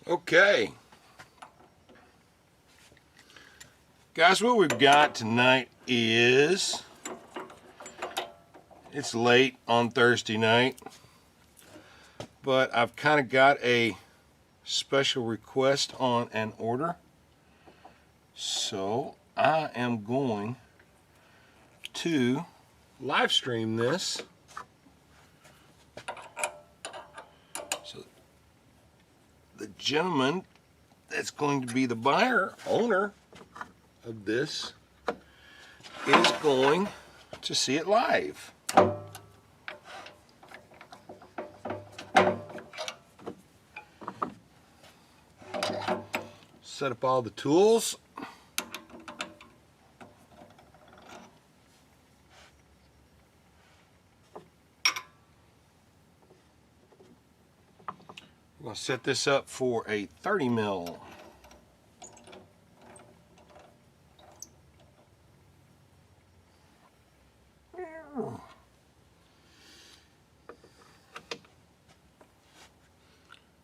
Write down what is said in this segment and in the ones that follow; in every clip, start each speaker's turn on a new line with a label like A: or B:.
A: Okay, guys, what we've got tonight is, it's late on Thursday night, but I've kind of got a special request on an order, so I am going to live stream this. So the gentleman that's going to be the buyer, owner of this, is going to see it live. Set up all the tools. I'm going to set this up for a 30 mil.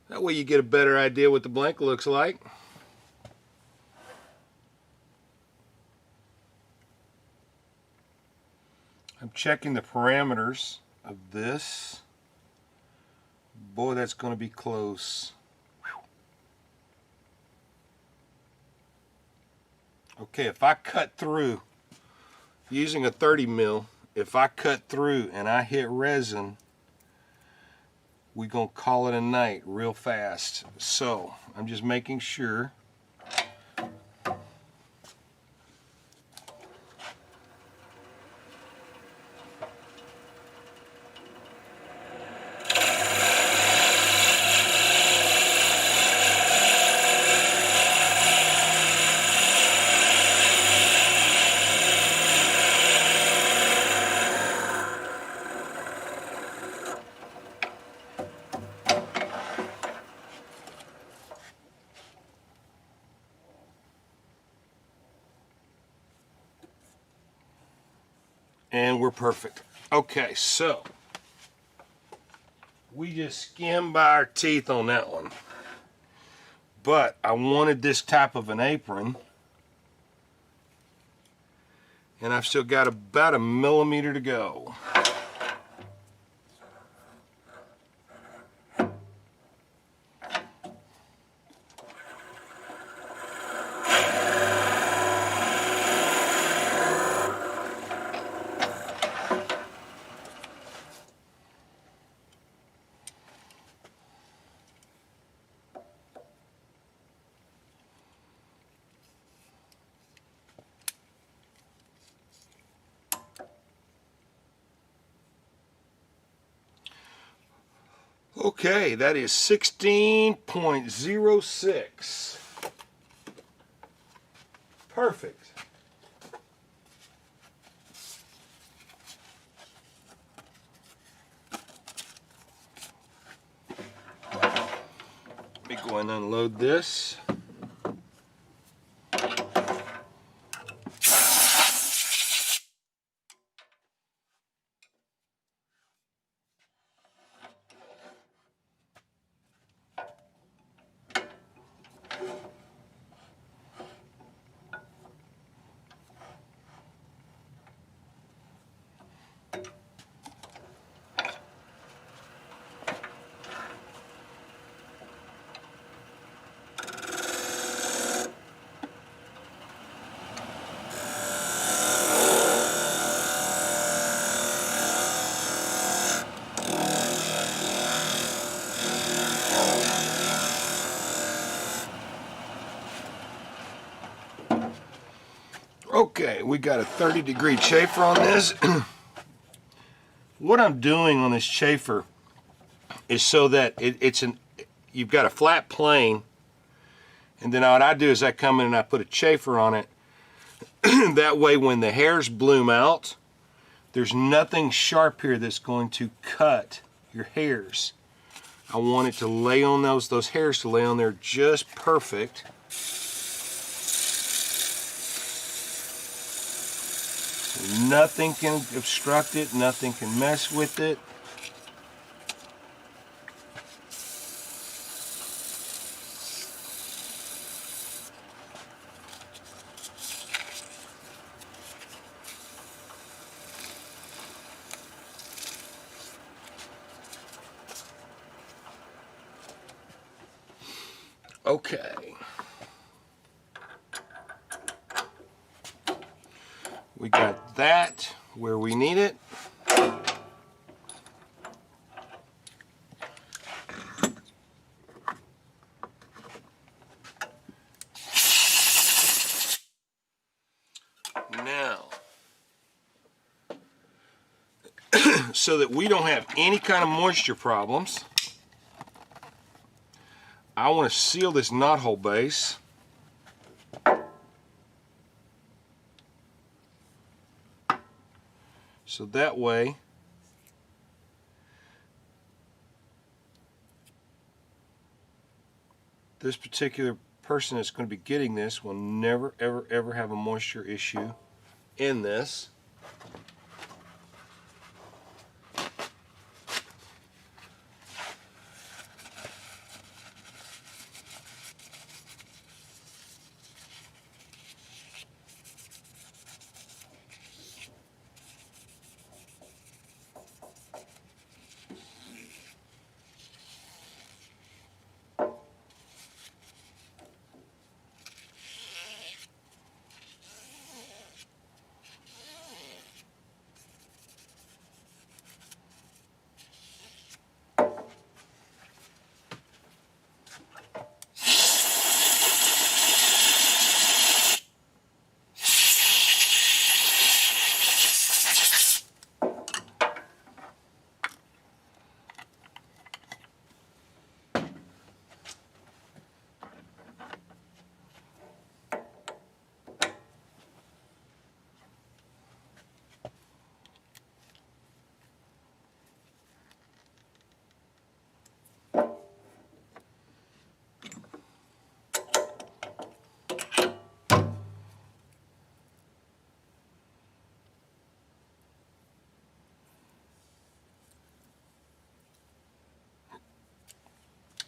A: That way you get a better idea what the blank looks like. I'm checking the parameters of this. Boy, that's going to be close. Okay, if I cut through using a 30 mil, if I cut through and I hit resin, we're going to call it a night real fast. So I'm just making sure. And we're perfect. Okay, so we just skimmed by our teeth on that one. But I wanted this type of an apron, and I've still got about a millimeter to go. Okay, that is 16.06. Perfect. Let me go and unload this. Okay, we got a 30-degree chafer on this. What I'm doing on this chafer is so that you've got a flat plane, and then what I do is I come in and I put a chafer on it. That way when the hairs bloom out, there's nothing sharp here that's going to cut your hairs. I want it to lay on those hairs to lay on there just perfect. Nothing can obstruct it, nothing can mess with it. Okay. We got that where we need it. Now, so that we don't have any kind of moisture problems, I want to seal this knothole base. So that way this particular person that's going to be getting this will never ever have a moisture issue in this.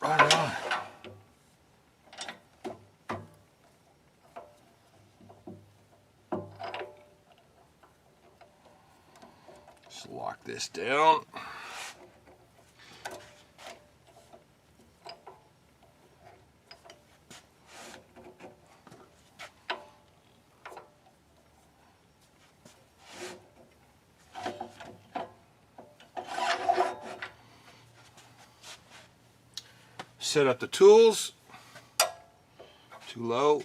A: All right. Just lock this down. Set up the tools. Too low.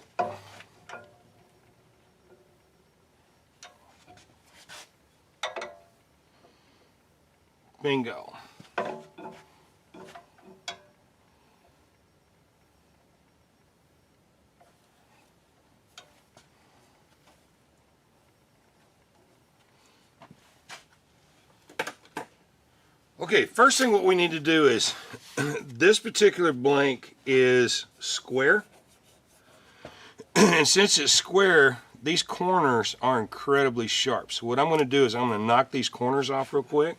A: Bingo. Okay, first thing what we need to do is, this particular blank is square. And since it's square, these corners are incredibly sharp. So what I'm going to do is I'm going to knock these corners off real quick.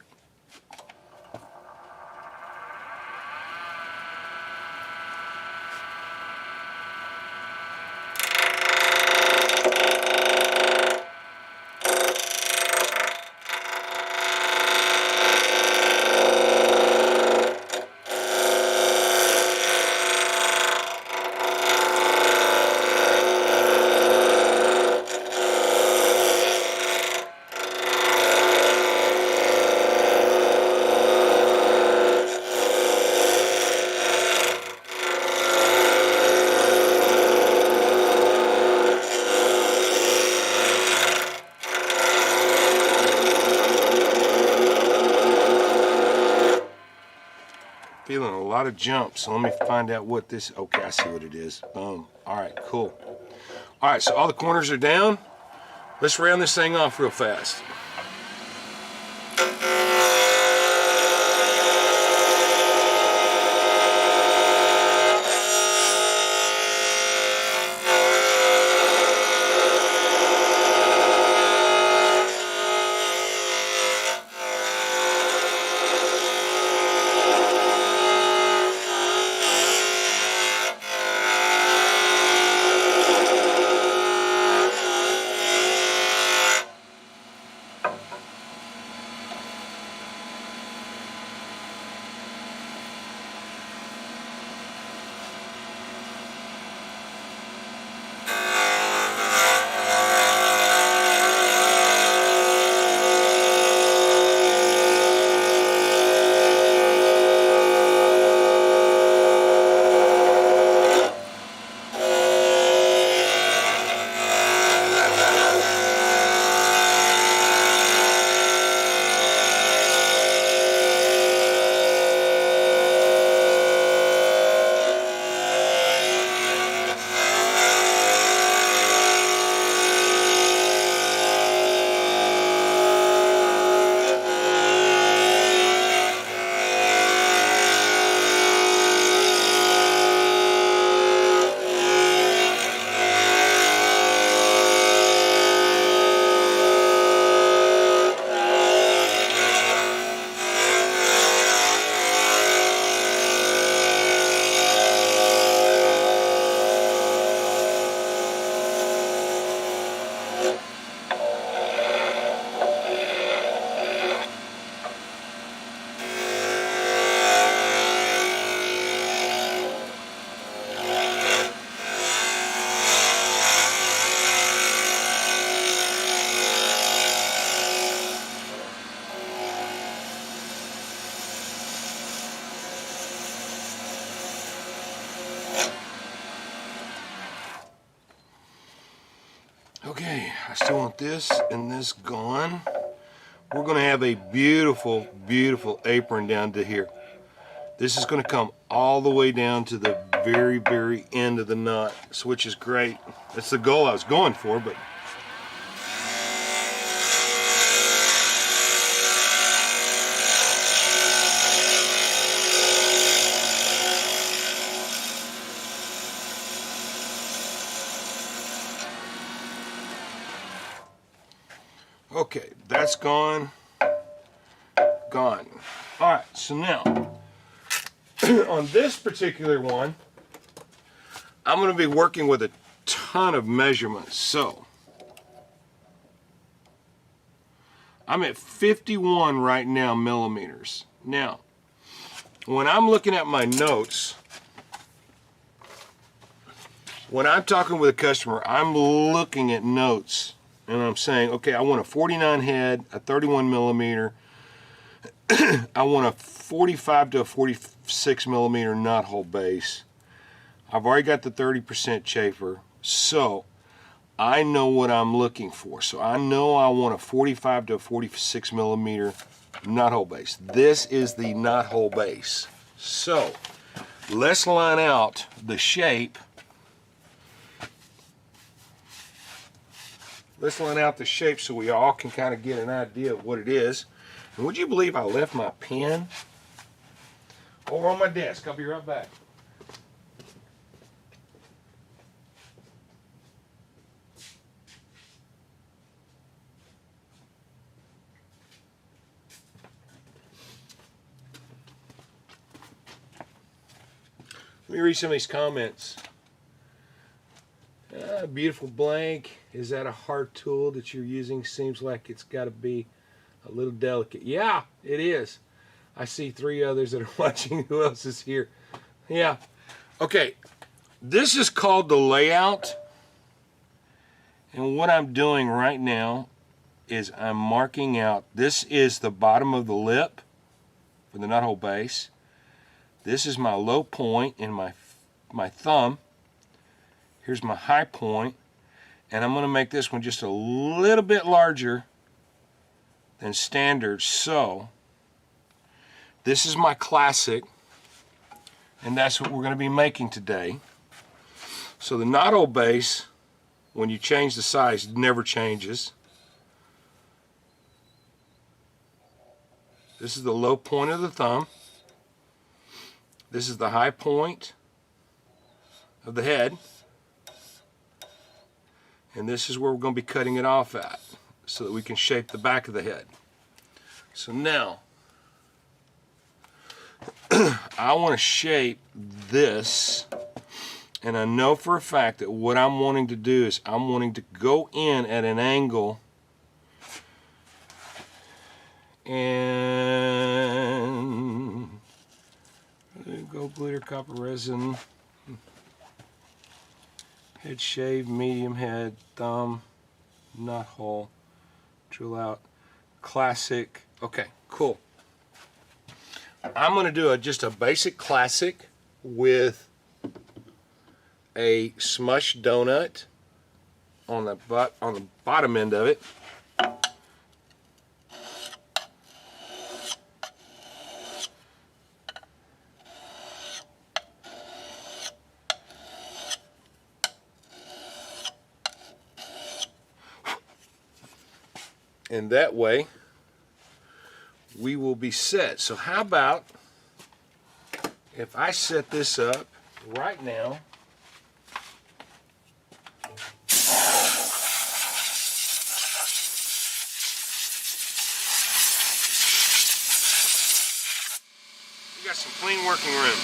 A: Feeling a lot of jumps, so let me find out what this, okay, I see what it is. Boom. All right, cool. All right, so all the corners are down. Let's round this thing off real fast. still want this and this gone. We're going to have a beautiful, beautiful apron down to here. This is going to come all the way down to the very, very end of the knot, which is great. That's the goal I was going for, but okay, that's gone. Gone. All right, so now on this particular one, I'm going to be working with a ton of measurements. So I'm at 51 right now millimeters. Now, when I'm looking at my notes, when I'm talking with a customer, I'm looking at notes and I'm saying, okay, I want a 49 head, a 31 millimeter, I want a 45 to a 46 millimeter knot hole base. I've already got the 30% chafer, so I know what I'm looking for. So I know I want a 45 to a 46 millimeter knot hole base. This is the knot hole base. So let's line out the shape. Let's line out the shape so we all can kind of get an idea of what it is. And would you believe I left my pen over on my desk? I'll be right back. Let me read some of these comments. Beautiful blank. Is that a hard tool that you're using? Seems like it's got to be a little delicate. Yeah, it is. I see 3 others that are watching. Who else is here? Yeah. Okay. This is called the layout. And what I'm doing right now is I'm marking out. This is the bottom of the lip for the knot hole base. This is my low point in my thumb. Here's my high point. And I'm going to make this one just a little bit larger than standard. So this is my classic, and that's what we're going to be making today. So the knot hole base, when you change the size, never changes. This is the low point of the thumb. This is the high point of the head. And this is where we're going to be cutting it off at, so that we can shape the back of the head. So now, I want to shape this, and I know for a fact that what I'm wanting to do is I'm wanting to go in at an angle and go glitter copper resin, head shave, medium head, thumb, knot hole, drill out, classic. Okay, cool. I'm going to do just a basic classic with a smushed donut on the bottom end of it. And that way we will be set. So how about if I set this up right now. We got some clean working room.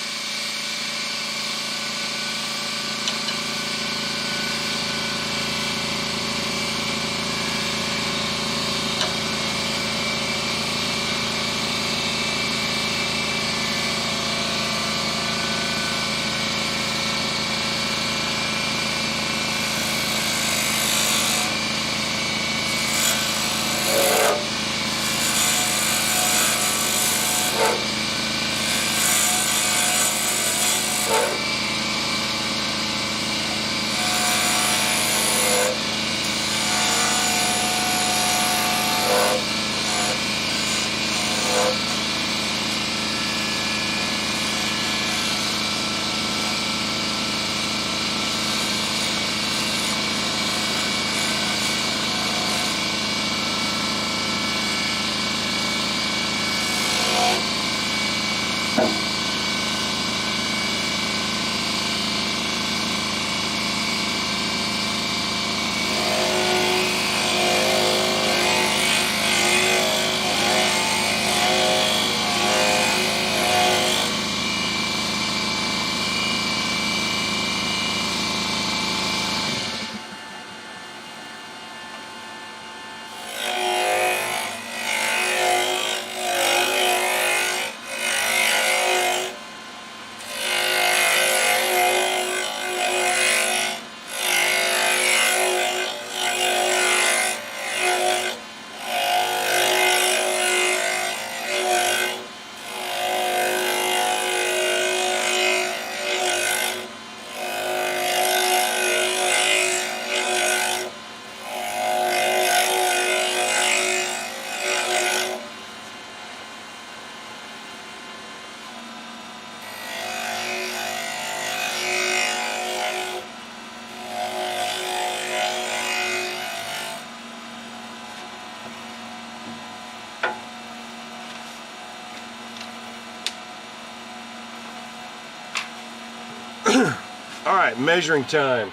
A: All right, measuring time.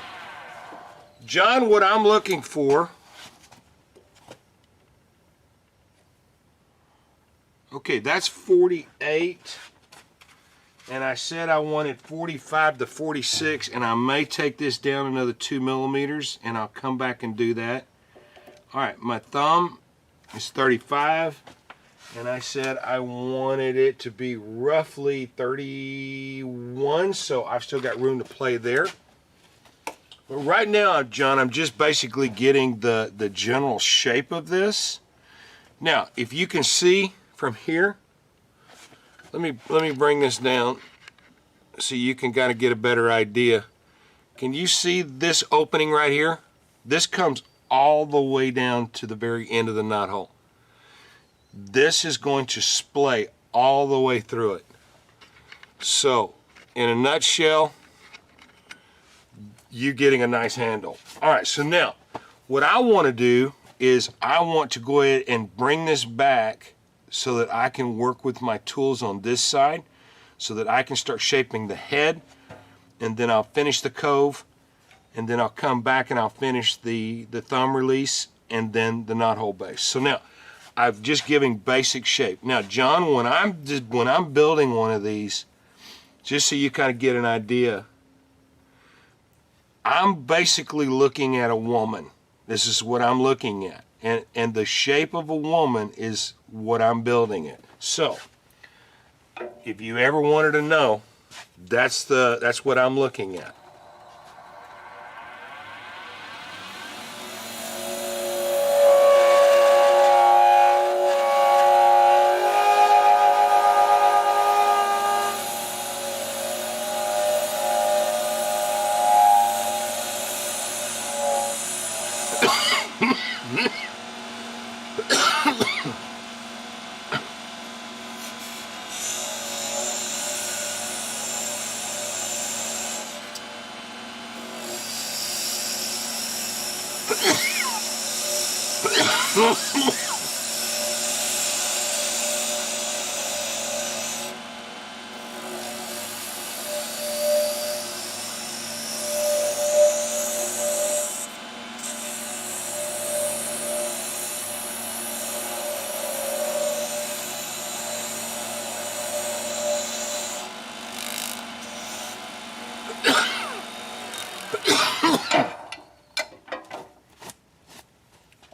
A: John, what I'm looking for, okay, that's 48, and I said I wanted 45 to 46, and I may take this down another 2 millimeters, and I'll come back and do that. All right, my thumb is 35, and I said I wanted it to be roughly 31, so I've still got room to play there. But right now, John, I'm just basically getting the general shape of this. Now, if you can see from here, let me bring this down so you can kind of get a better idea. Can you see this opening right here? This comes all the way down to the very end of the knot hole. This is going to splay all the way through it. So, in a nutshell, you getting a nice handle. All right, so now what I want to do is I want to go ahead and bring this back so that I can work with my tools on this side so that I can start shaping the head, and then I'll finish the cove, and then I'll come back and I'll finish the thumb release and then the knothole base. So now I've just given basic shape. Now, John, when I'm building one of these, just so you kind of get an idea, I'm basically looking at a woman. This is what I'm looking at. And the shape of a woman is what I'm building it. So, if you ever wanted to know, that's what I'm looking at.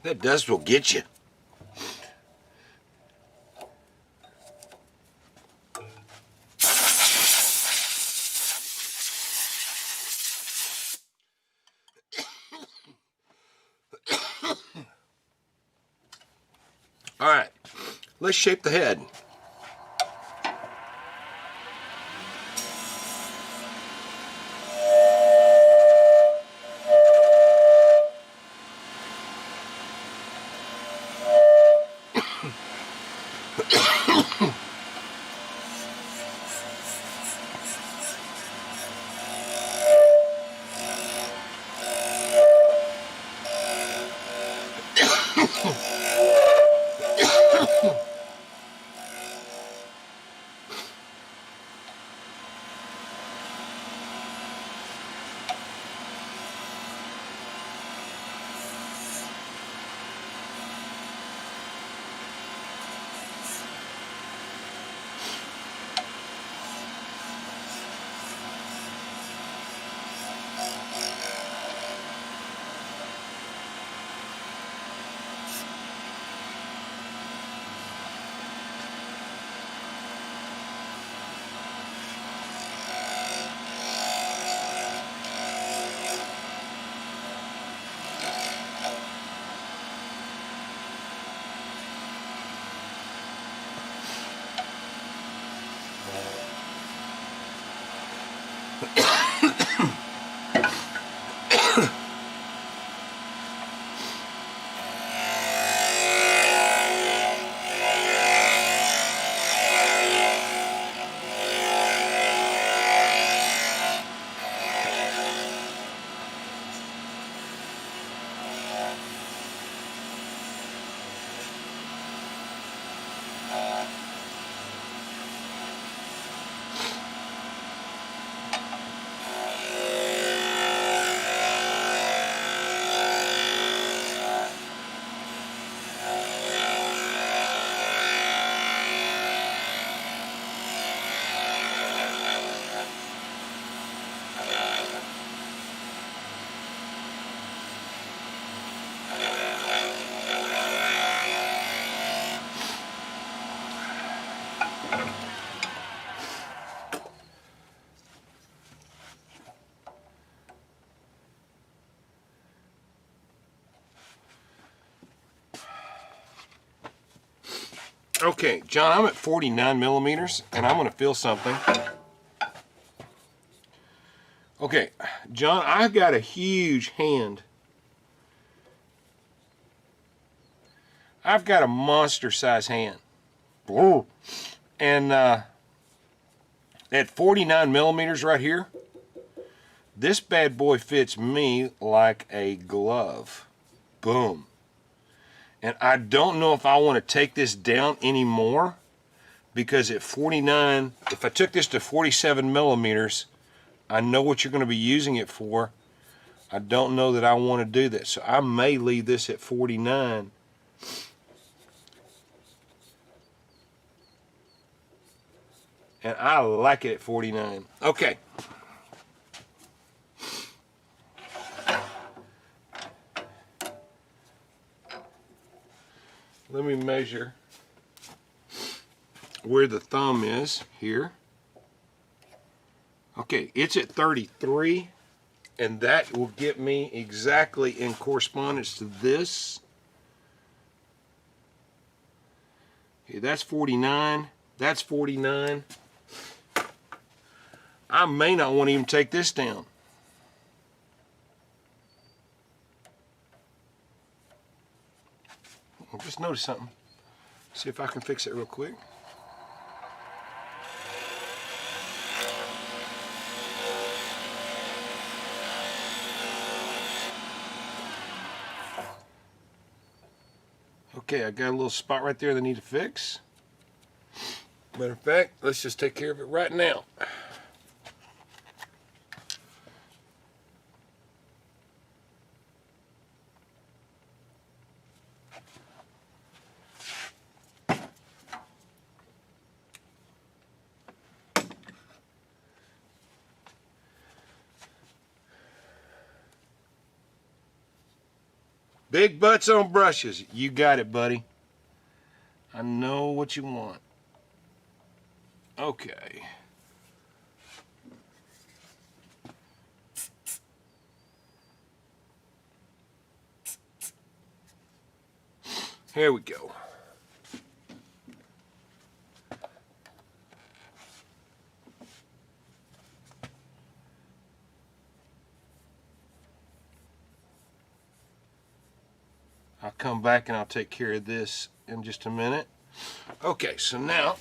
A: That dust will get you. All right, let's shape the head. Okay, John, I'm at 49 millimeters, and I'm going to feel something. Okay, John, I've got a huge hand. I've got a monster-sized hand. Whoa. And at 49 millimeters right here, this bad boy fits me like a glove. Boom. And I don't know if I want to take this down anymore, because at 49, if I took this to 47 millimeters, I know what you're going to be using it for. I don't know that I want to do that. So I may leave this at 49. And I like it at 49. Okay. Let me measure where the thumb is here. Okay, it's at 33, and that will get me exactly in correspondence to this. Okay, that's 49. That's 49. I may not want to even take this down. I'll just notice something. See if I can fix it real quick. Okay, I got a little spot right there that I need to fix. Matter of fact, let's just take care of it right now. Big butts on brushes. You got it, buddy. I know what you want. Okay. Here we go. I'll come back and I'll take care of this in just a minute. Okay, so now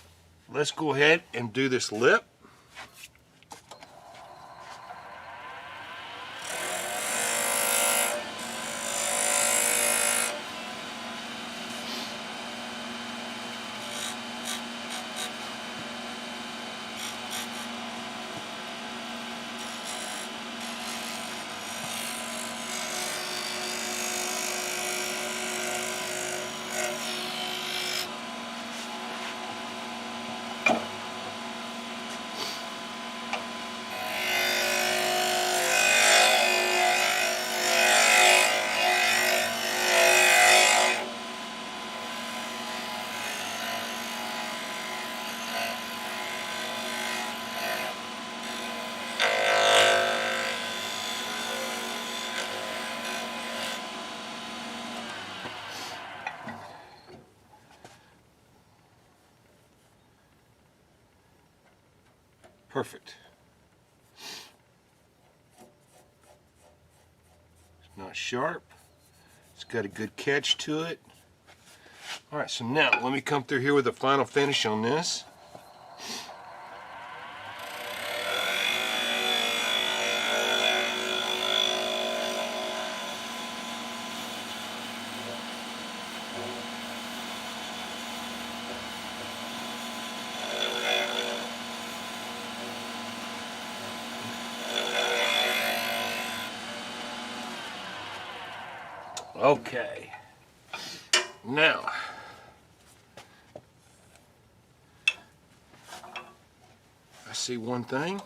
A: let's go ahead and do this lip. Perfect. It's not sharp. It's got a good catch to it. All right, so now let me come through here with a final finish on this. Okay, now I see one thing.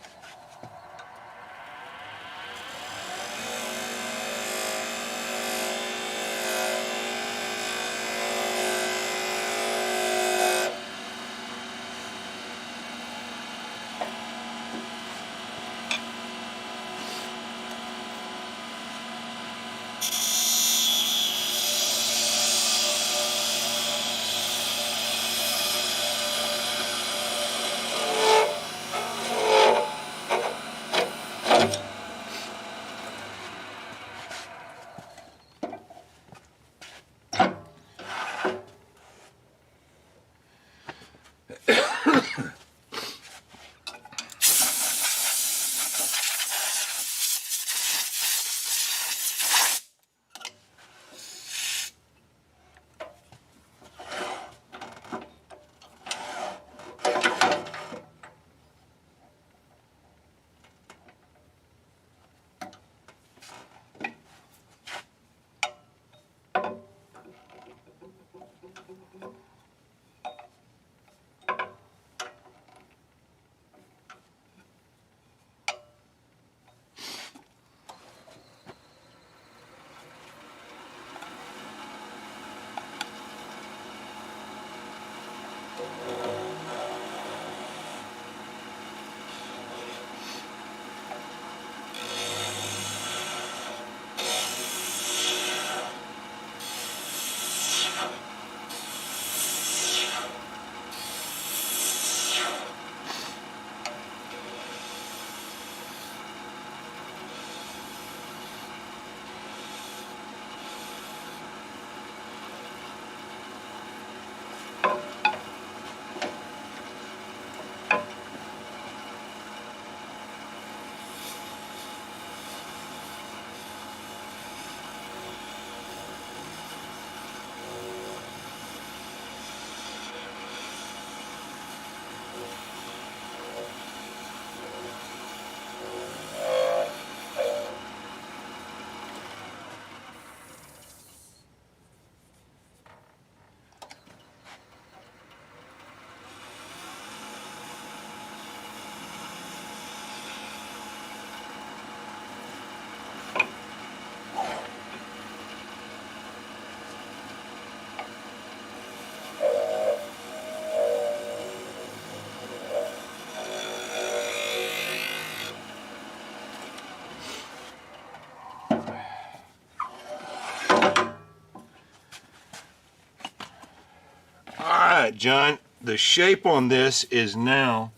A: John, the shape on this is now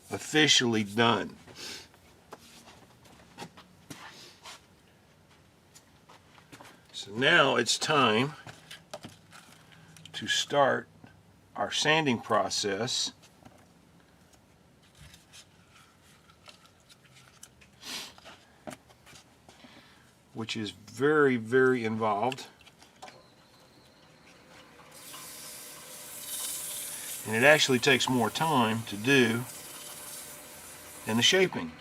A: officially done. So now it's time to start our sanding process. Which is very, very involved. And it actually takes more time to do than the shaping.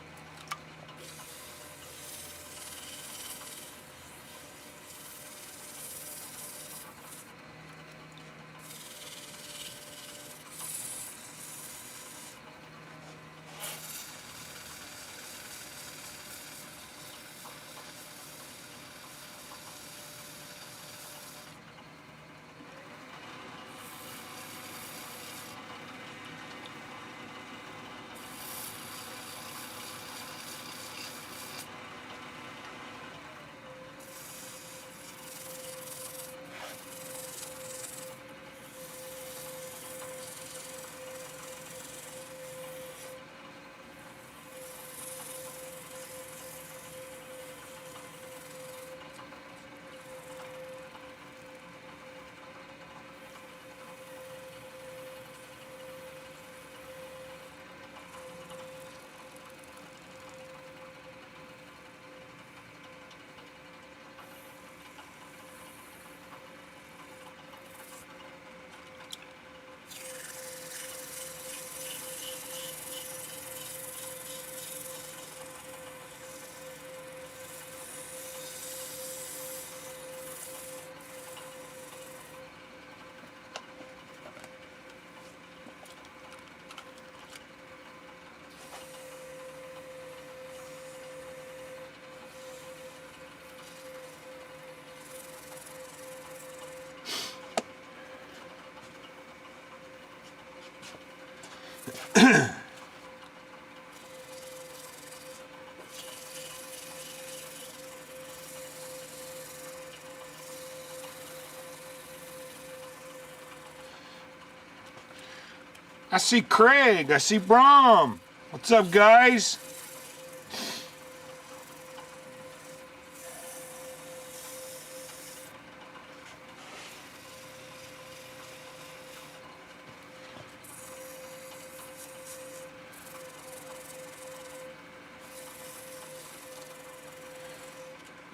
A: I see Craig, I see Brom. What's up, guys?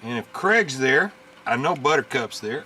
A: And if Craig's there, I know Buttercup's there.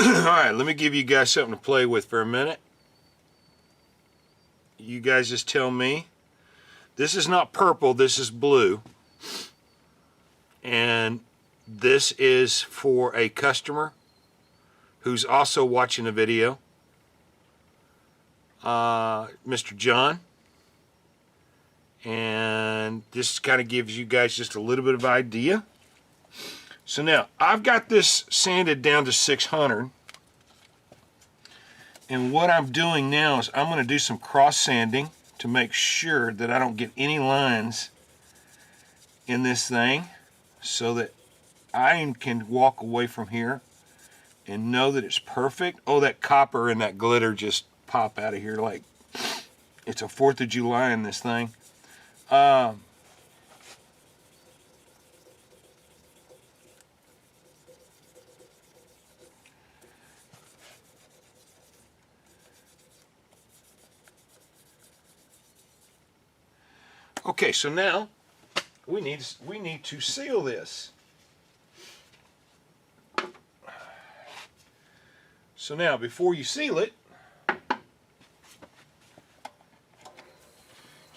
A: Alright, let me give you guys something to play with for a minute. You guys just tell me. This is not purple, this is blue. And this is for a customer who's also watching the video, Mr. John. And this kind of gives you guys just a little bit of idea. So now, I've got this sanded down to 600. And what I'm doing now is I'm going to do some cross sanding to make sure that I don't get any lines in this thing, so that I can walk away from here and know that it's perfect. Oh, that copper and that glitter just pop out of here like it's a 4th of July in this thing. Okay, so now we need to seal this. So now, before you seal it,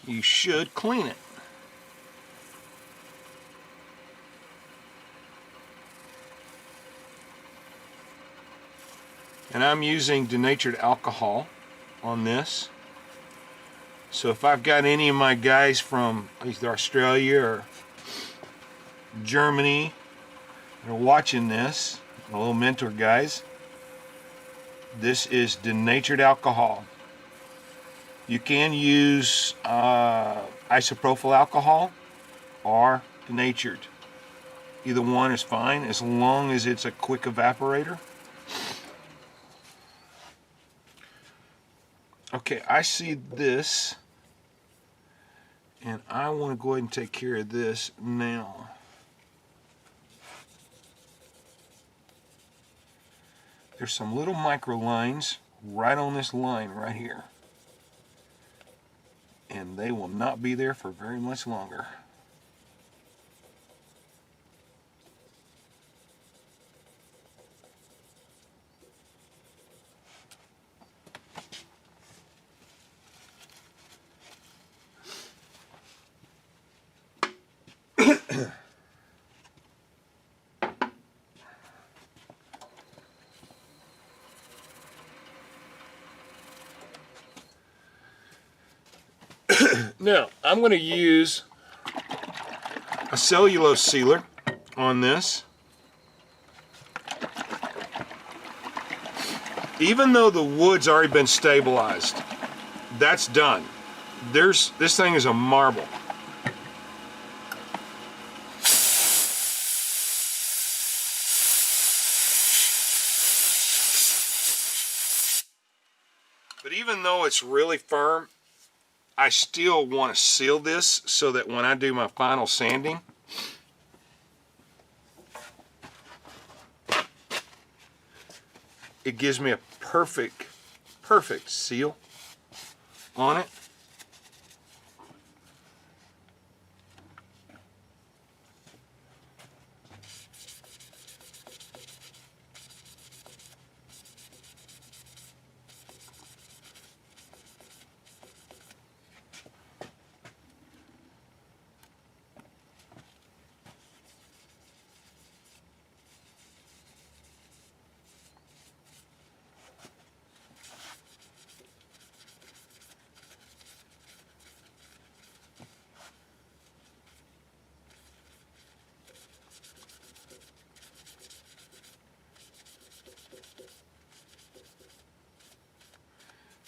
A: you should clean it. And I'm using denatured alcohol on this. So if I've got any of my guys from either Australia or Germany that are watching this, my little mentor guys, this is denatured alcohol. You can use isopropyl alcohol or denatured. Either one is fine as long as it's a quick evaporator. Okay, I see this, and I want to go ahead and take care of this now. There's some little micro lines right on this line right here, and they will not be there for very much longer. Now, I'm going to use a cellulose sealer on this. Even though the wood's already been stabilized, that's done. This thing is a marble. But even though it's really firm, I still want to seal this so that when I do my final sanding, it gives me a perfect seal on it.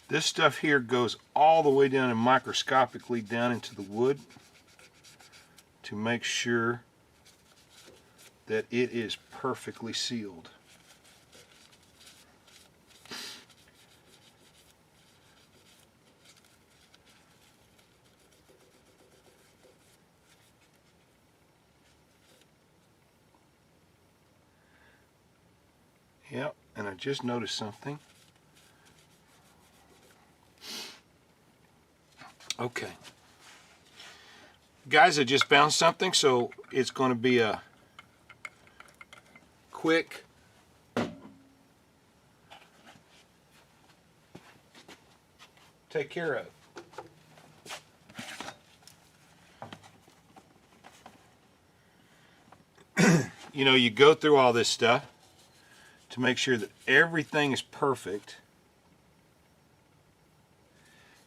A: This stuff here goes all the way down and microscopically down into the wood to make sure that it is perfectly sealed. Yep, and I just noticed something. Okay. Guys, I just found something, so it's going to be a quick take care of. You know, you go through all this stuff to make sure that everything is perfect.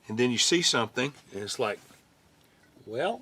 A: And then you see something and it's like, well,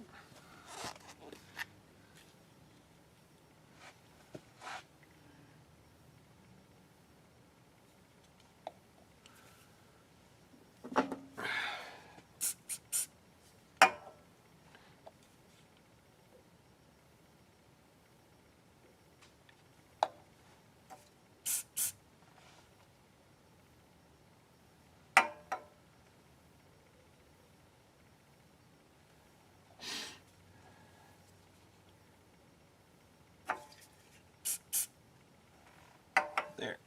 A: there.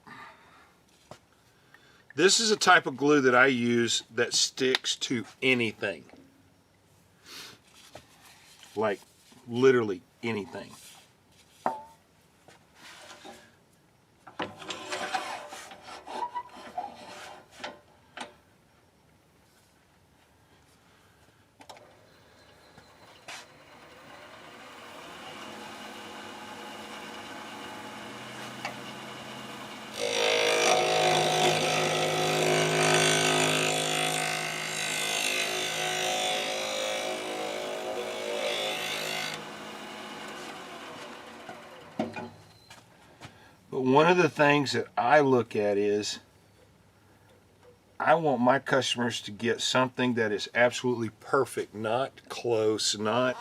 A: This is a type of glue that I use that sticks to anything. Like literally anything. But one of the things that I look at is I want my customers to get something that is absolutely perfect, not close, not,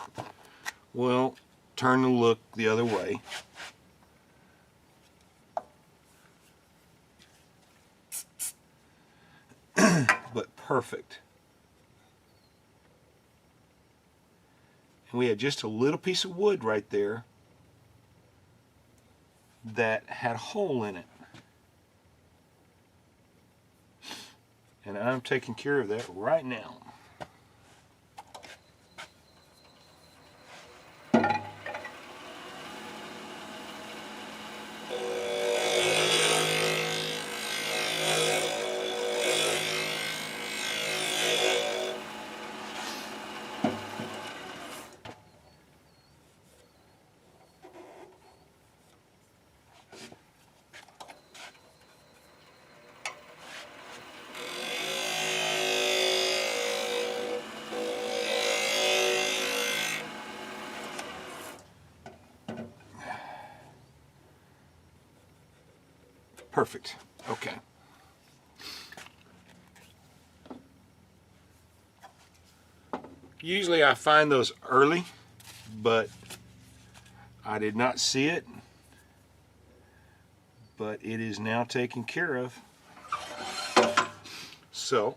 A: well, turn the look the other way. But perfect. And we had just a little piece of wood right there that had a hole in it. And I'm taking care of that right now. Perfect. Okay. Usually I find those early, but I did not see it. But it is now taken care of. So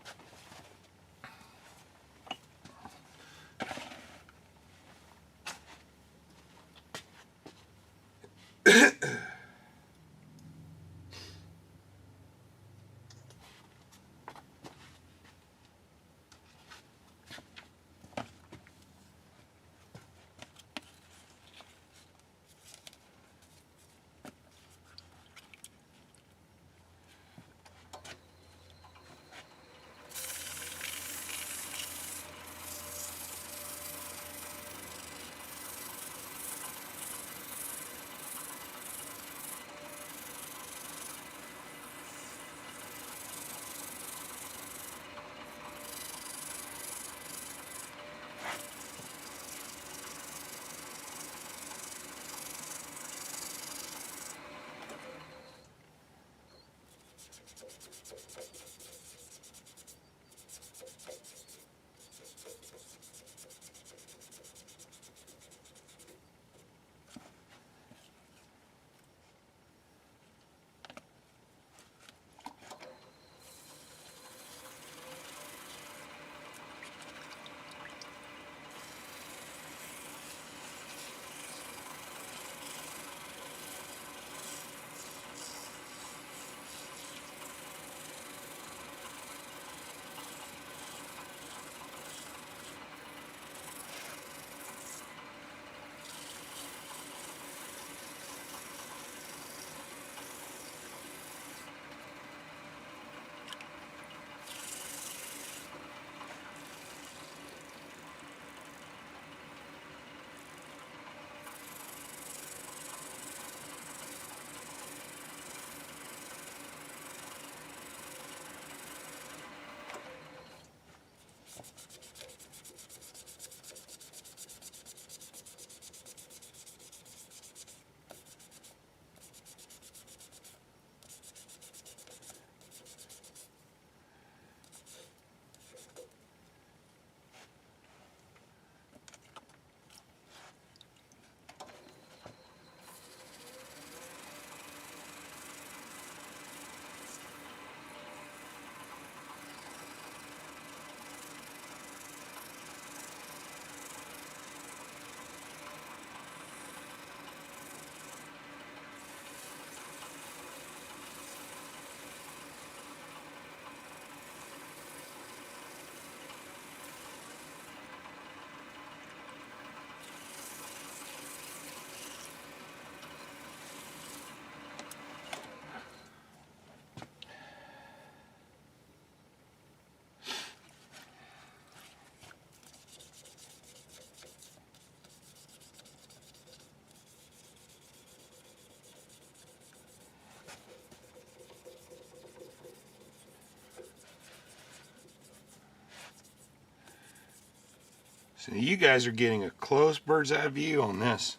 A: So you guys are getting a close bird's eye view on this.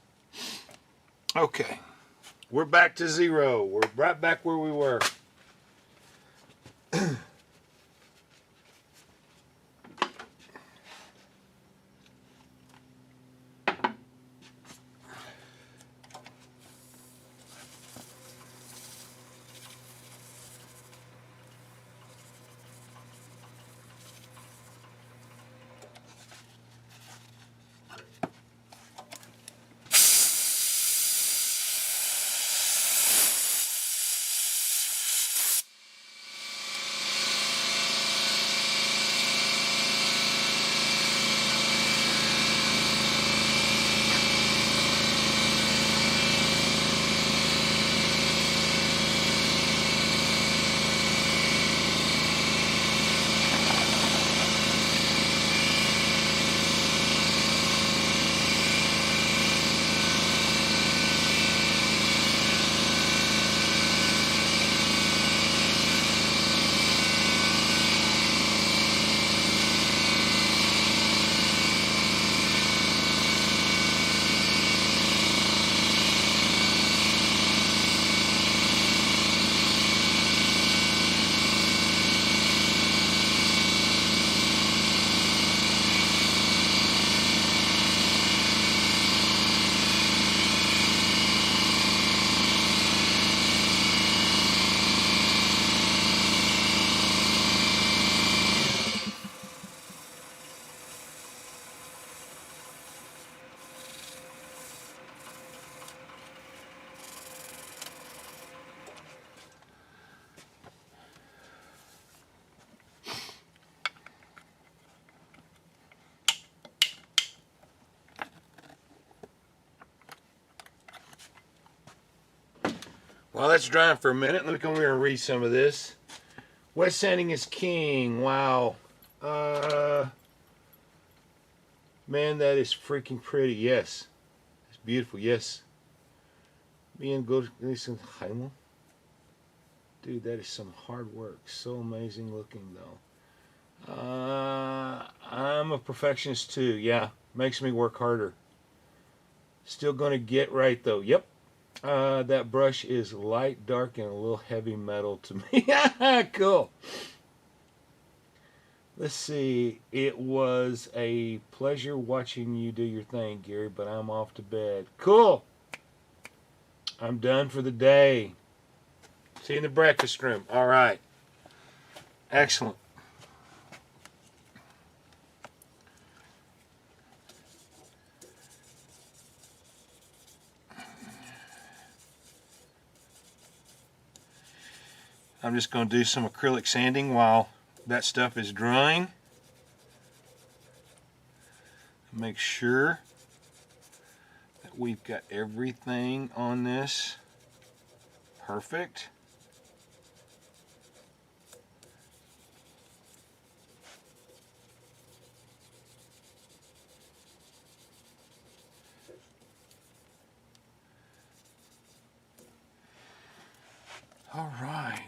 A: Okay, we're back to zero. We're right back where we were. While that's drying for a minute, let me come here and read some of this. Wet sanding is king. Wow. Man, that is freaking pretty. Yes. It's beautiful. Yes. Bien good. Dude, that is some hard work. So amazing looking, though. I'm a perfectionist, too. Yeah. Makes me work harder. Still going to get right, though. Yep. That brush is light, dark, and a little heavy metal to me. Cool. Let's see. It was a pleasure watching you do your thing, Gary, but I'm off to bed. Cool. I'm done for the day. See you in the breakfast room. All right. Excellent. I'm just going to do some acrylic sanding while that stuff is drying. Make sure that we've got everything on this perfect. All right.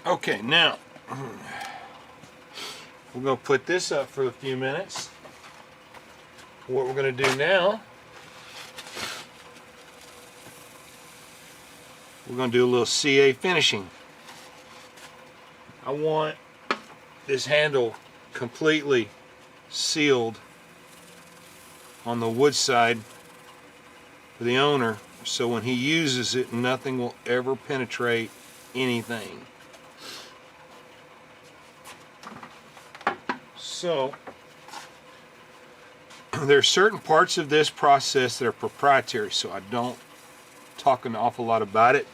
A: Okay, now we're going to put this up for a few minutes. What we're going to do now, we're going to do a little CA finishing. I want this handle completely sealed on the wood side for the owner, so when he uses it, nothing will ever penetrate anything. So there are certain parts of this process that are proprietary, so I don't talk an awful lot about it,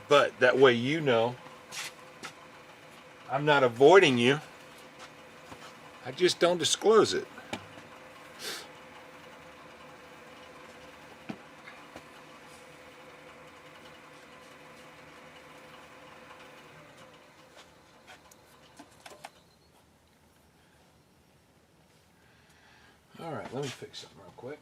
A: but that way you know I'm not avoiding you, I just don't disclose it. All right, let me fix something real quick.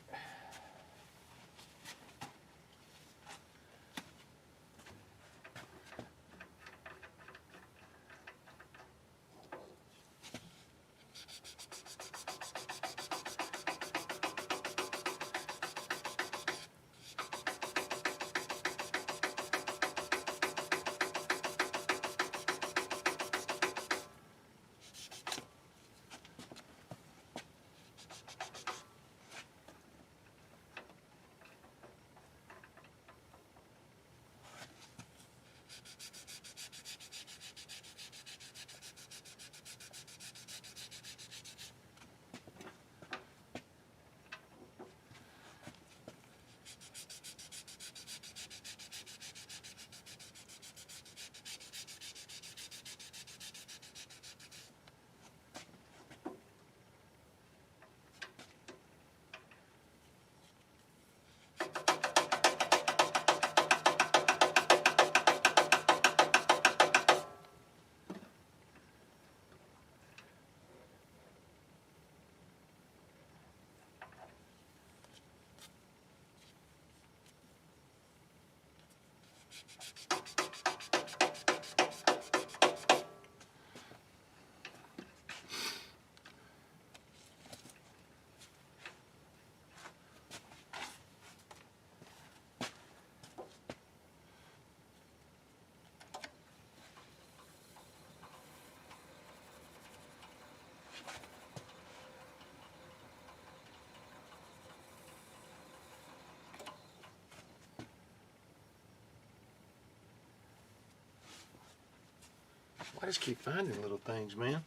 A: I just keep finding little things, man.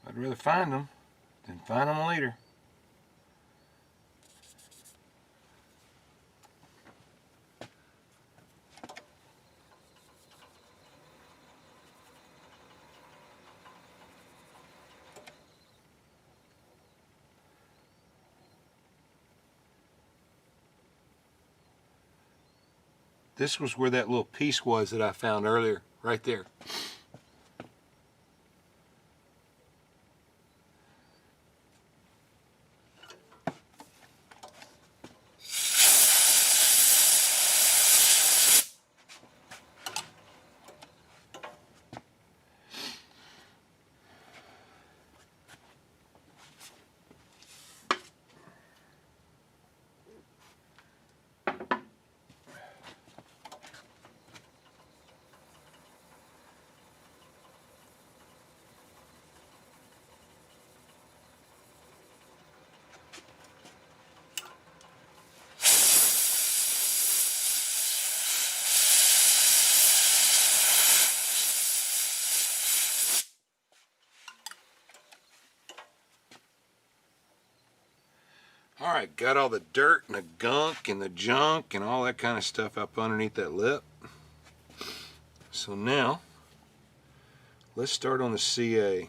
A: I'd rather find them than find them later. This was where that little piece was that I found earlier, right there. All right, got all the dirt and the gunk and the junk and all that kind of stuff up underneath that lip. So now, let's start on the CA.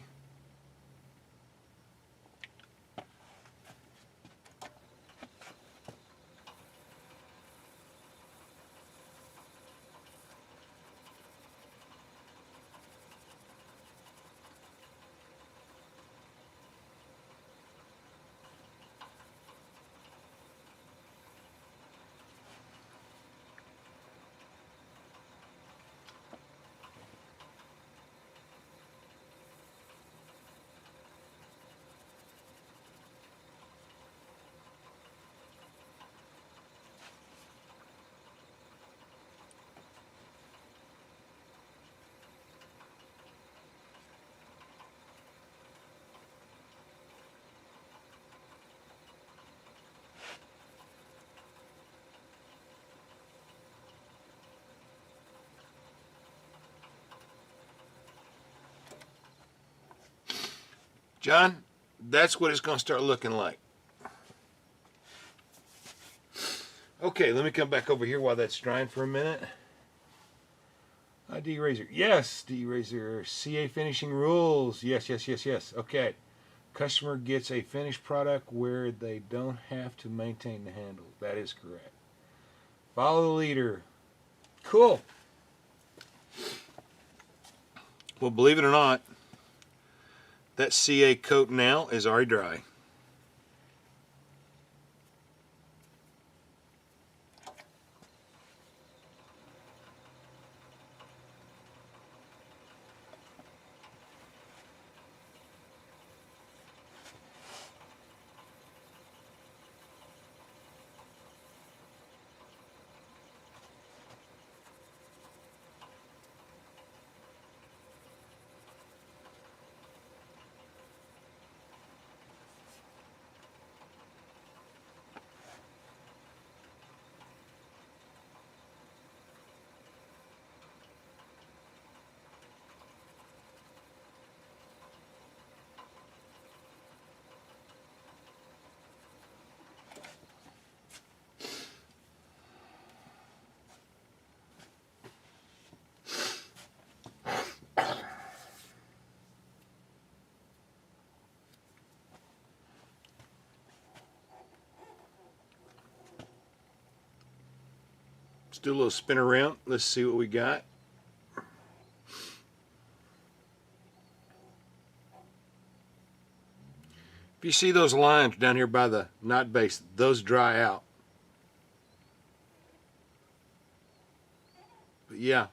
A: John, that's what it's going to start looking like. Okay, let me come back over here while that's drying for a minute. D-Razor. Yes, D-Razor. CA finishing rules. Yes, yes, yes, yes. Okay. Customer gets a finished product where they don't have to maintain the handle. That is correct. Follow the leader. Cool. Well, believe it or not, that CA coat now is already dry. Let's do a little spin around. Let's see what we got. If you see those lines down here by the knot base, those dry out. But yeah.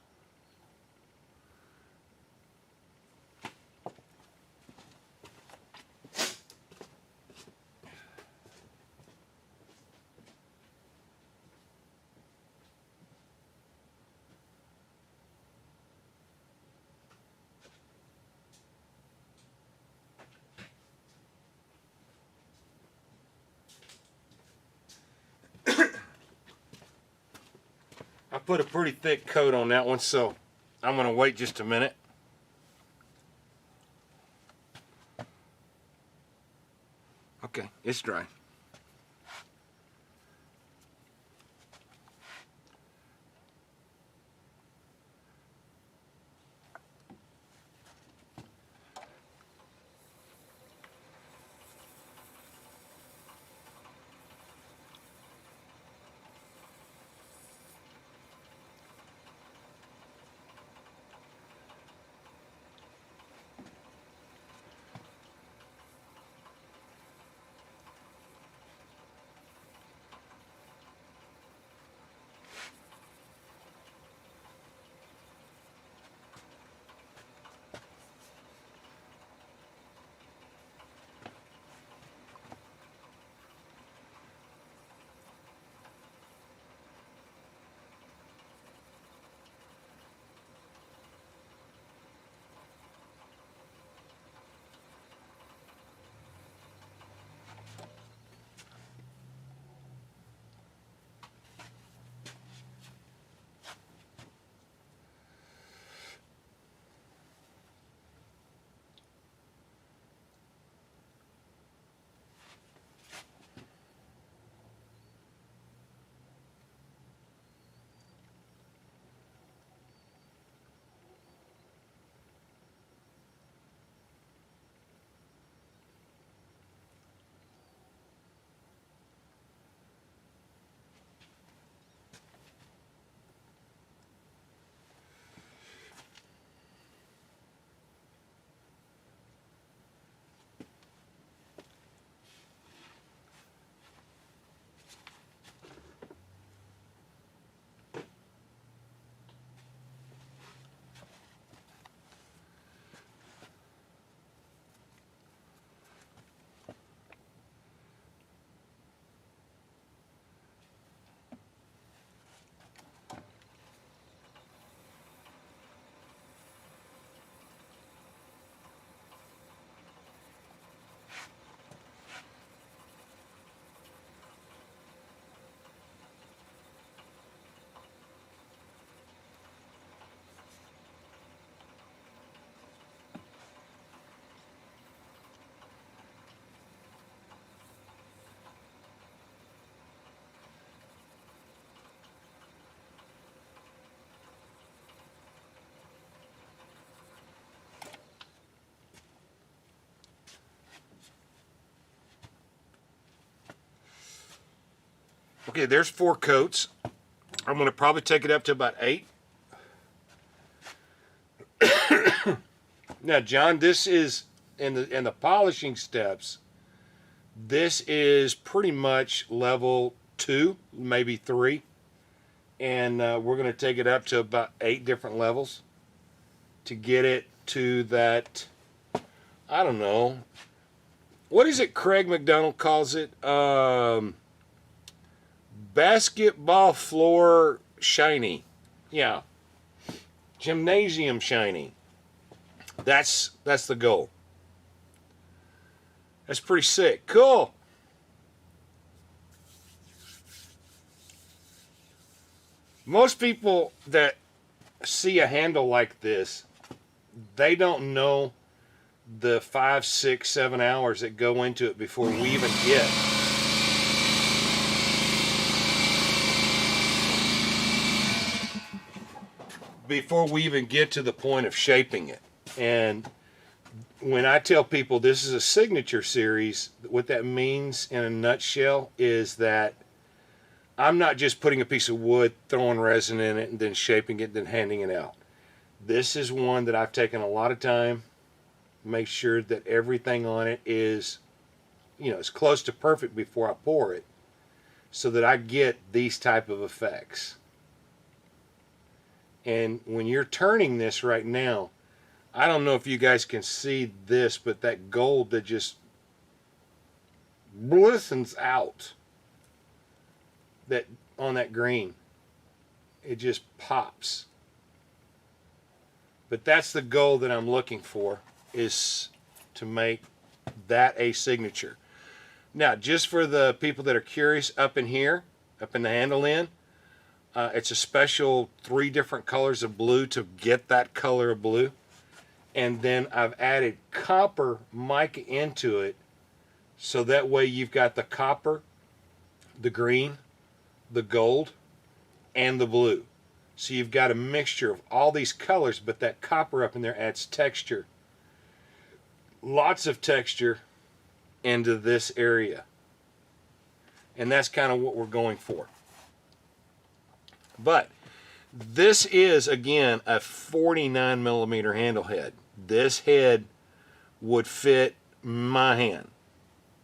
A: I put a pretty thick coat on that one, so I'm going to wait just a minute. Okay, it's dry. Okay, there's 4 coats. I'm going to probably take it up to about 8. Now, John, this is in the polishing steps. This is pretty much level 2, maybe 3, and we're going to take it up to about 8 different levels to get it to that. I don't know. What is it Craig McDonald calls it? Basketball floor shiny. Yeah. Gymnasium shiny. That's the goal. That's pretty sick. Cool. Most people that see a handle like this, they don't know the 5, 6, 7 hours that go into it before we even get. Before we even get to the point of shaping it. And when I tell people this is a signature series, what that means in a nutshell is that I'm not just putting a piece of wood, throwing resin in it, and then shaping it, then handing it out. This is one that I've taken a lot of time, make sure that everything on it is, as close to perfect before I pour it, so that I get these type of effects. And when you're turning this right now, I don't know if you guys can see this, but that gold that just glistens out that on that green, it just pops. But that's the goal that I'm looking for, is to make that a signature. Now, just for the people that are curious, up in here, up in the handle end, it's a special 3 different colors of blue to get that color of blue. And then I've added copper mica into it, so that way you've got the copper, the green, the gold, and the blue. So you've got a mixture of all these colors, but that copper up in there adds texture. Lots of texture into this area. And that's kind of what we're going for. But this is, again, a 49 millimeter handle head. This head would fit my hand.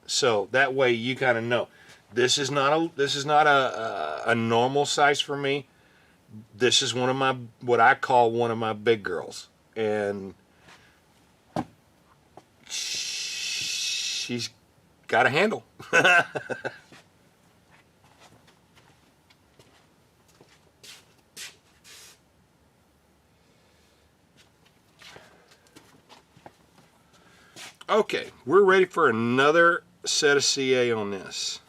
A: So that way you kind of know. This is not a normal size for me. This is one of my, what I call one of my big girls. And she's got a handle. Okay, we're ready for another set of CA on this.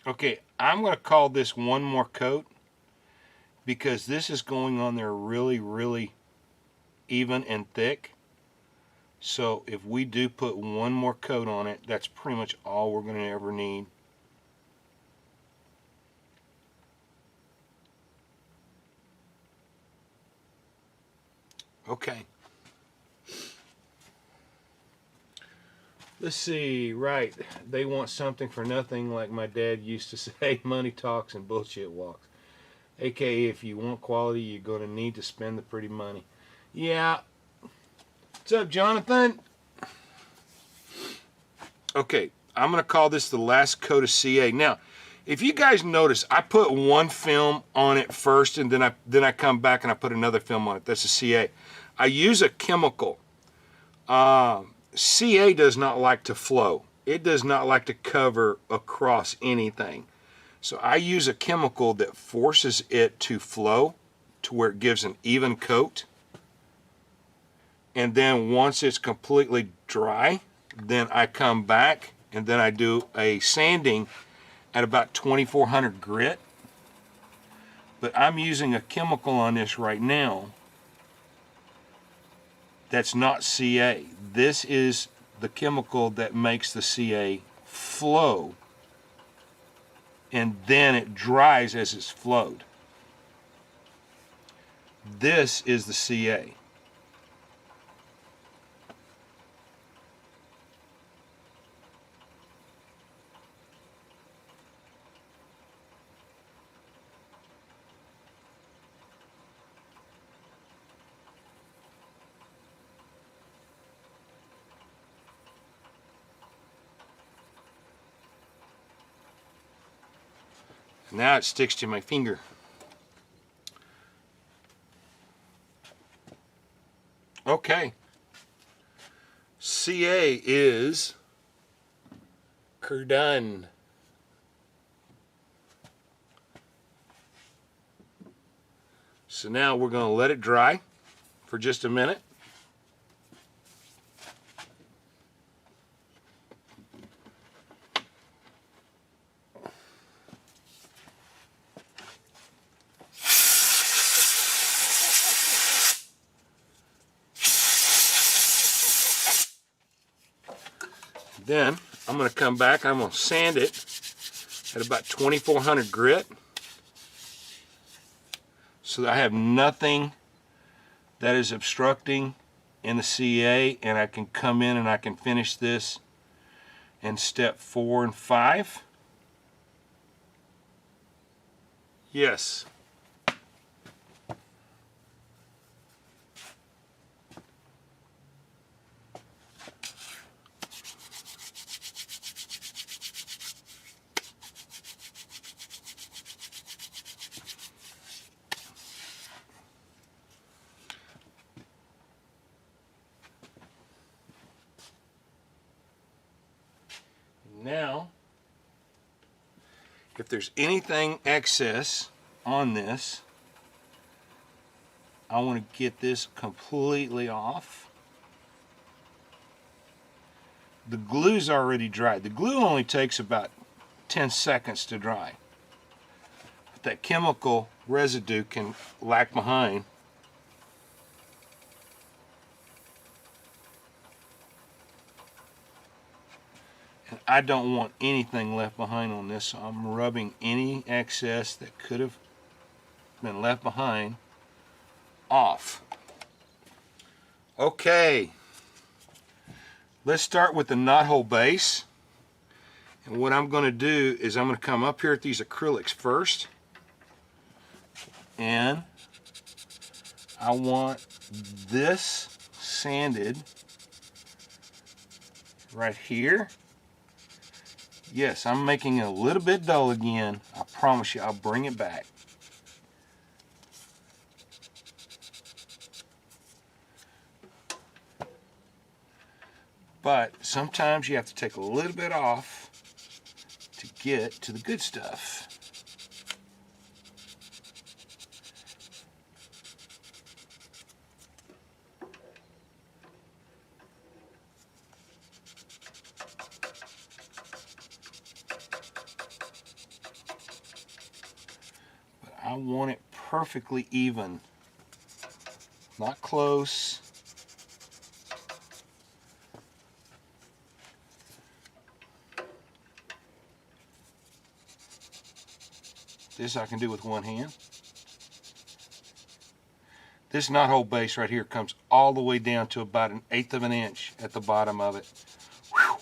A: Okay, I'm going to call this one more coat, because this is going on there really, really even and thick. So if we do put one more coat on it, that's pretty much all we're going to ever need. Okay. Let's see, right. They want something for nothing, like my dad used to say, money talks and bullshit walks. AKA, if you want quality, you're going to need to spend the pretty money. Yeah. What's up, Jonathan? Okay, I'm going to call this the last coat of CA. Now, if you guys notice, I put one film on it first, and then I come back and I put another film on it. That's a CA. I use a chemical. CA does not like to flow. It does not like to cover across anything. So I use a chemical that forces it to flow to where it gives an even coat. And then once it's completely dry, then I come back and then I do a sanding at about 2400 grit. But I'm using a chemical on this right now that's not CA. This is the chemical that makes the CA flow, and then it dries as it's flowed. This is the CA. Now it sticks to my finger. Okay. CA is done. So now we're going to let it dry for just a minute. Then I'm going to come back, I'm going to sand it at about 2400 grit so that I have nothing that is obstructing in the CA, and I can come in and I can finish this in step 4 and 5. Yes. Now, if there's anything excess on this, I want to get this completely off. The glue's already dried. The glue only takes about 10 seconds to dry. But that chemical residue can lag behind. And I don't want anything left behind on this, so I'm rubbing any excess that could have been left behind off. Okay, let's start with the knothole base. And what I'm going to do is I'm going to come up here at these acrylics first, and I want this sanded right here. Yes, I'm making it a little bit dull again. I promise you I'll bring it back. But sometimes you have to take a little bit off to get to the good stuff. But I want it perfectly even, not close. This I can do with one hand. This knothole base right here comes all the way down to about 1/8 of an inch at the bottom of it. Whew.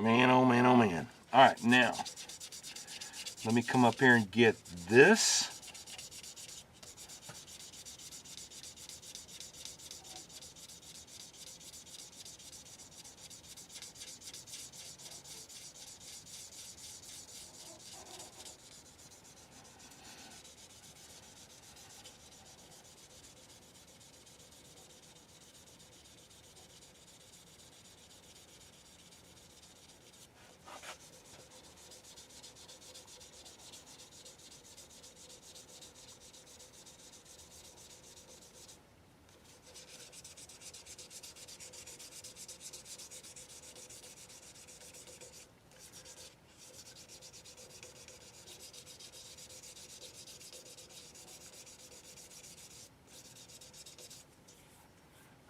A: Man, oh man, oh man. All right, now Let me come up here and get this.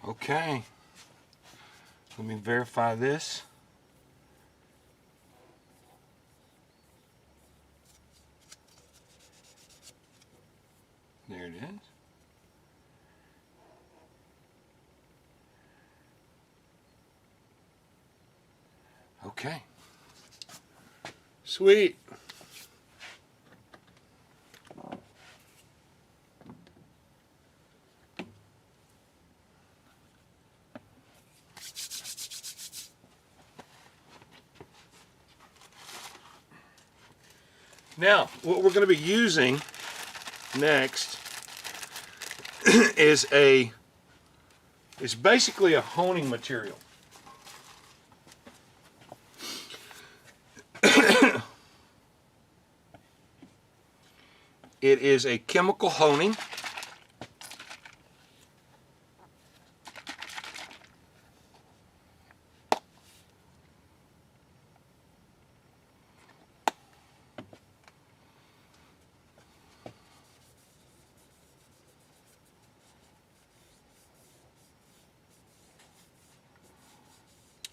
A: Okay, let me verify this. There it is. Okay. Sweet. Now, what we're going to be using next is basically a honing material. It is a chemical honing.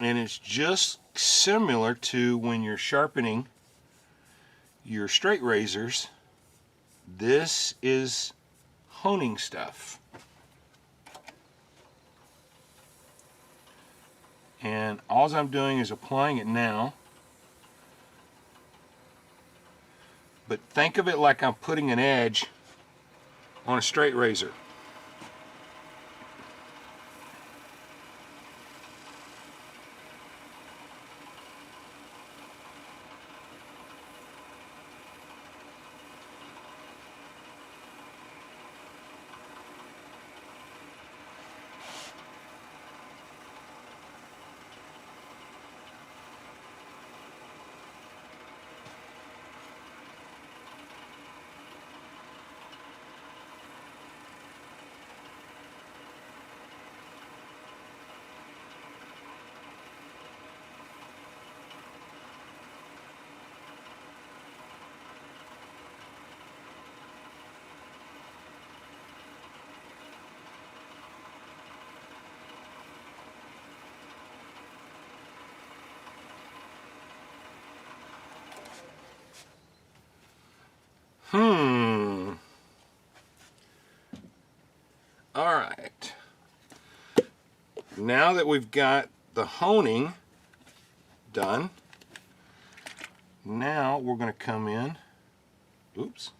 A: And it's just similar to when you're sharpening your straight razors. This is honing stuff. And all I'm doing is applying it now. But think of it like I'm putting an edge on a straight razor. All right. Now that we've got the honing done, now we're going to come in. Oops.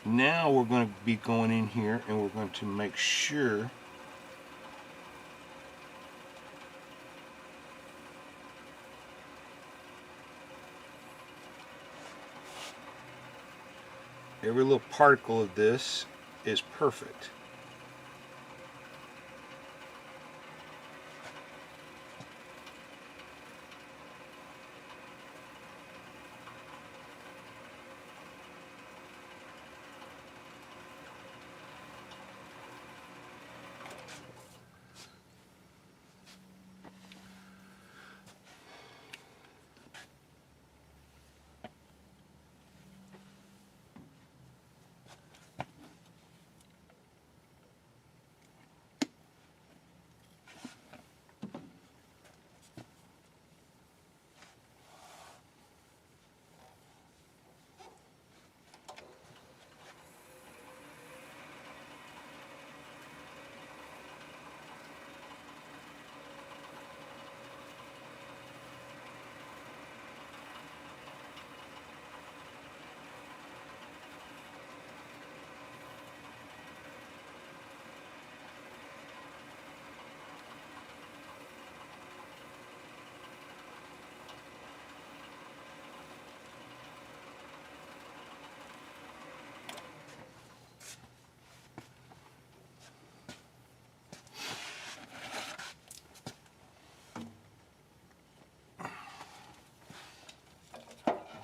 A: Now we're going to be going in here and we're going to make sure every little particle of this is perfect.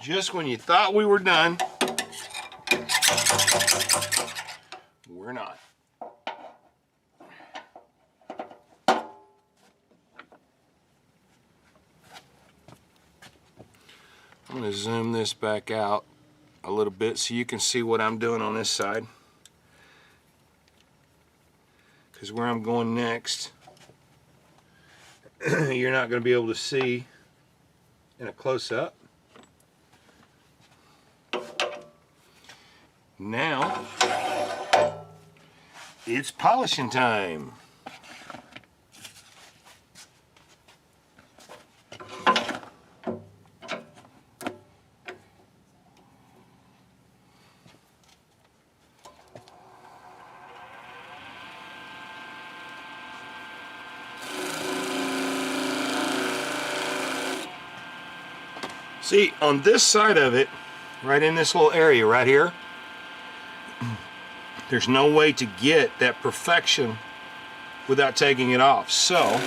A: just when you thought we were done, we're not. I'm going to zoom this back out a little bit so you can see what I'm doing on this side. Because where I'm going next, you're not going to be able to see in a close-up. Now, it's polishing time. See, on this side of it, right in this little area right here, there's no way to get that perfection without taking it off. So,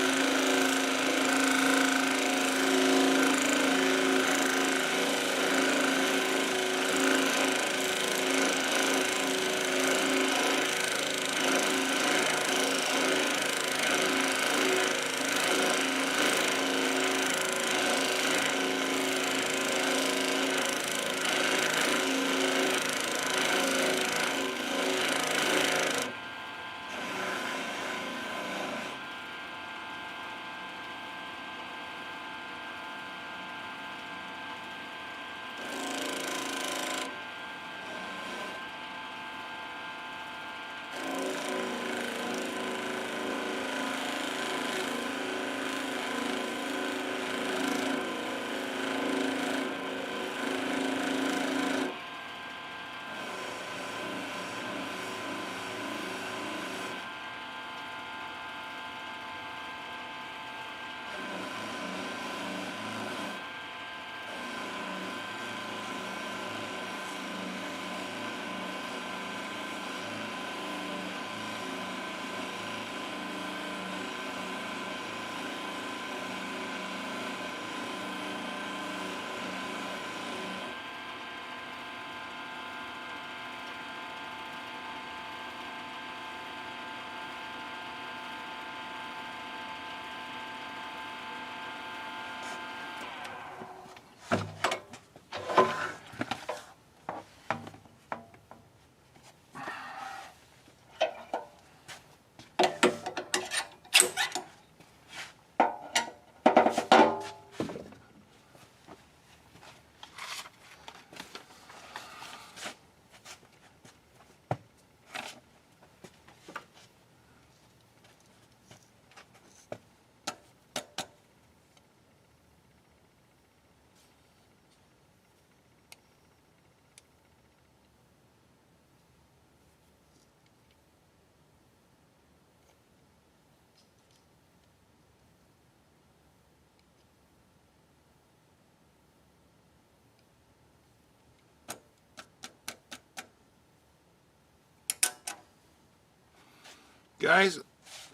A: guys,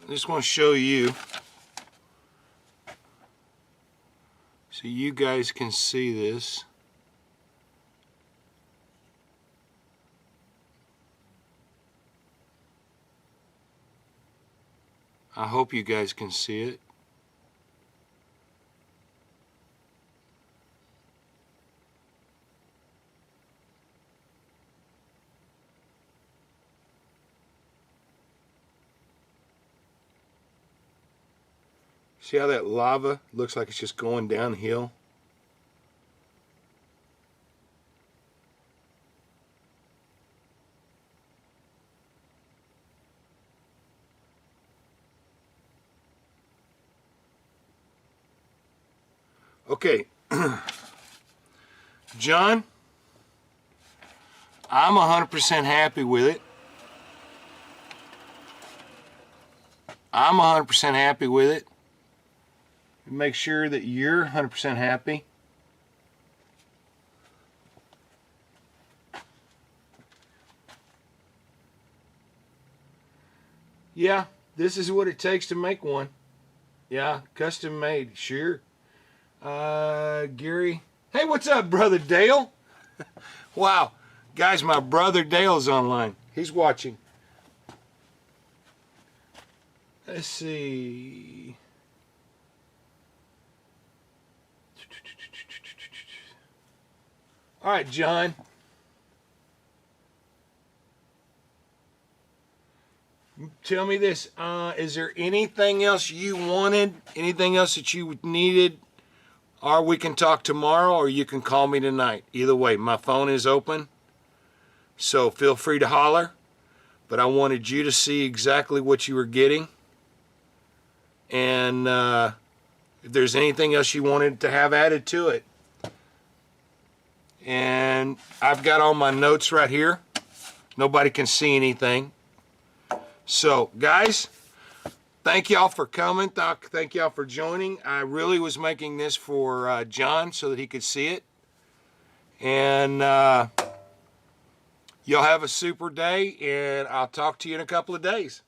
A: I just want to show you so you guys can see this. I hope you guys can see it. See how that lava looks like it's just going downhill? Okay, John, I'm 100% happy with it. I'm 100% happy with it. Make sure that you're 100% happy. Yeah, this is what it takes to make one. Yeah, custom made, sure. Gary, Hey, what's up, brother Dale? Wow, guys, my brother Dale's online. He's watching. Let's see. All right, John. Tell me this. Is there anything else you wanted? Anything else that you needed? Or we can talk tomorrow, or you can call me tonight. Either way, my phone is open. So feel free to holler. But I wanted you to see exactly what you were getting. And if there's anything else you wanted to have added to it. And I've got all my notes right here. Nobody can see anything. So, guys, thank y'all for coming. Thank y'all for joining. I really was making this for John so that he could see it. And y'all have a super day, and I'll talk to you in a couple of days.